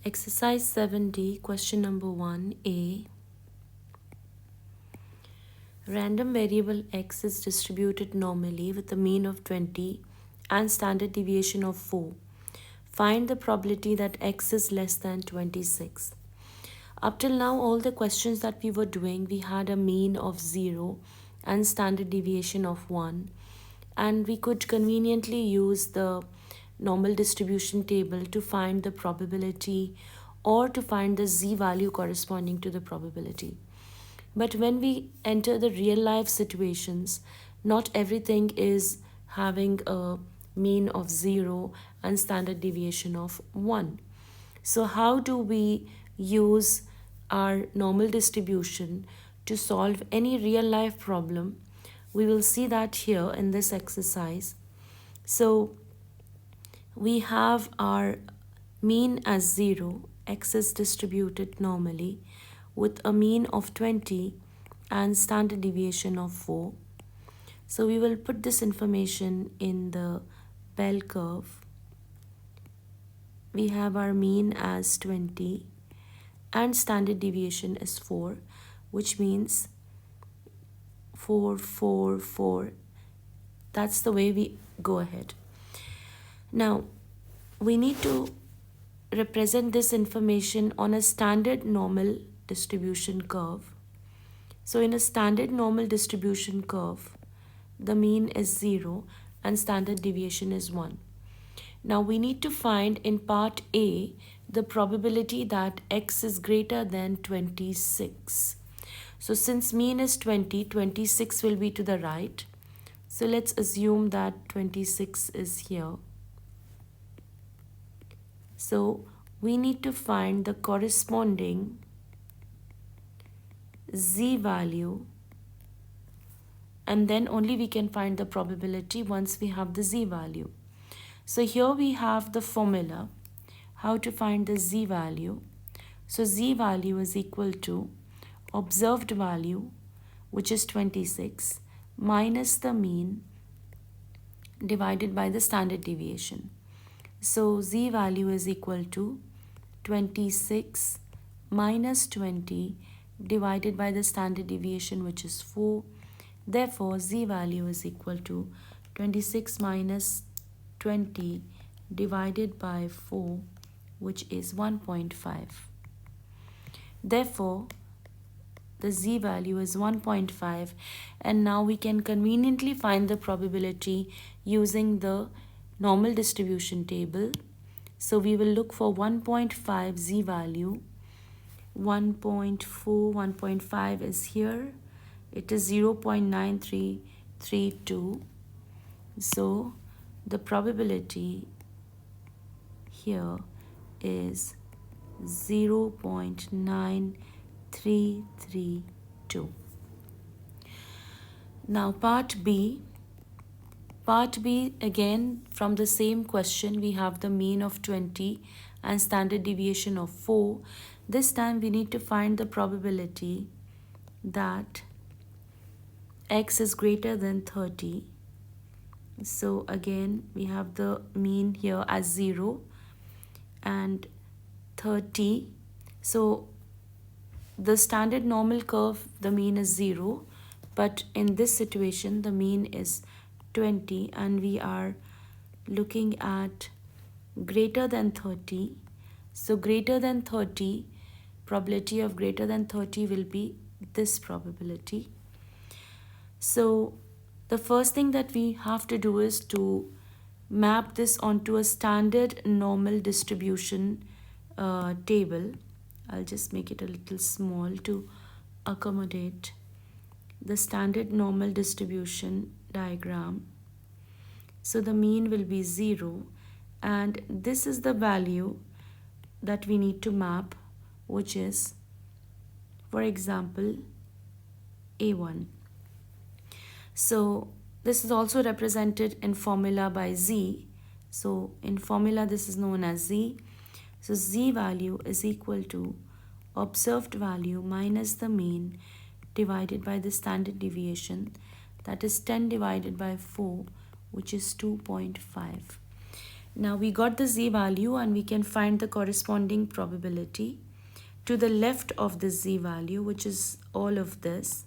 Exercise 7D, question number 1a. Random variable x is distributed normally with a mean of 20 and standard deviation of 4. Find the probability that x is less than 26. Up till now, all the questions that we were doing, we had a mean of 0 and standard deviation of 1. And we could conveniently use the normal distribution table to find the probability or to find the z value corresponding to the probability. But when we enter the real life situations, not everything is having a mean of 0 and standard deviation of 1. So how do we use our normal distribution to solve any real life problem? We will see that here in this exercise. So we have our mean as 0, x is distributed normally with a mean of 20 and standard deviation of 4. So we will put this information in the bell curve. We have our mean as 20 and standard deviation is 4, which means 4, 4, 4. That's the way we go ahead. Now, we need to represent this information on a standard normal distribution curve. So in a standard normal distribution curve, the mean is 0 and standard deviation is 1. Now we need to find in part A the probability that x is greater than 26. So since mean is 20, 26 will be to the right. So let's assume that 26 is here. So we need to find the corresponding z value, and then only we can find the probability once we have the z value. So here we have the formula how to find the z value. So z value is equal to observed value, which is 26, minus the mean divided by the standard deviation. So z value is equal to 26 minus 20 divided by the standard deviation, which is 4. Therefore, z value is equal to 26 minus 20 divided by 4, which is 1.5. Therefore, the z value is 1.5, and now we can conveniently find the probability using the normal distribution table. So we will look for 1.5 z value. 1.4, 1.5 is here. It is 0.9332. So the probability here is 0.9332. Now part B. Part B, again from the same question, we have the mean of 20 and standard deviation of 4. This time we need to find the probability that x is greater than 30. So again we have the mean here as 0 and 30. So the standard normal curve, the mean is 0, but in this situation the mean is 20 and we are looking at greater than 30. So greater than 30, probability of greater than 30 will be this probability. So the first thing that we have to do is to map this onto a standard normal distribution table. I'll just make it a little small to accommodate the standard normal distribution diagram. So the mean will be 0, and this is the value that we need to map, which is, for example, A1. So this is also represented in formula by z. So in formula this is known as z. So z value is equal to observed value minus the mean divided by the standard deviation, that is 10 divided by 4, which is 2.5. Now we got the z value and we can find the corresponding probability to the left of the z value, which is all of this.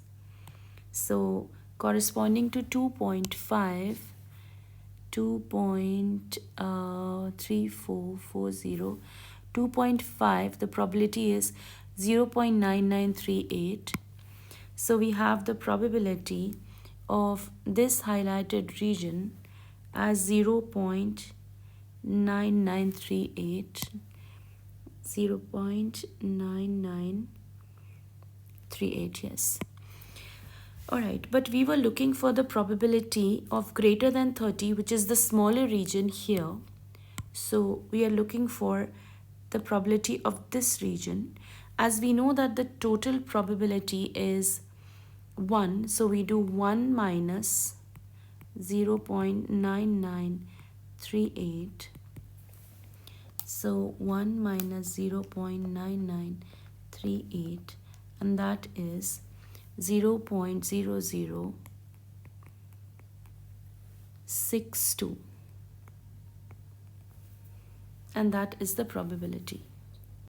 So corresponding to 2.5, 2.3440, 2.5, the probability is 0.9938. So we have the probability of this highlighted region as 0.9938, 0.9938, yes. Alright, but we were looking for the probability of greater than 30, which is the smaller region here. So we are looking for the probability of this region. As we know that the total probability is 1, so we do 1 minus 0.9938. So 1 minus 0.9938, and that is 0.0062, and that is the probability.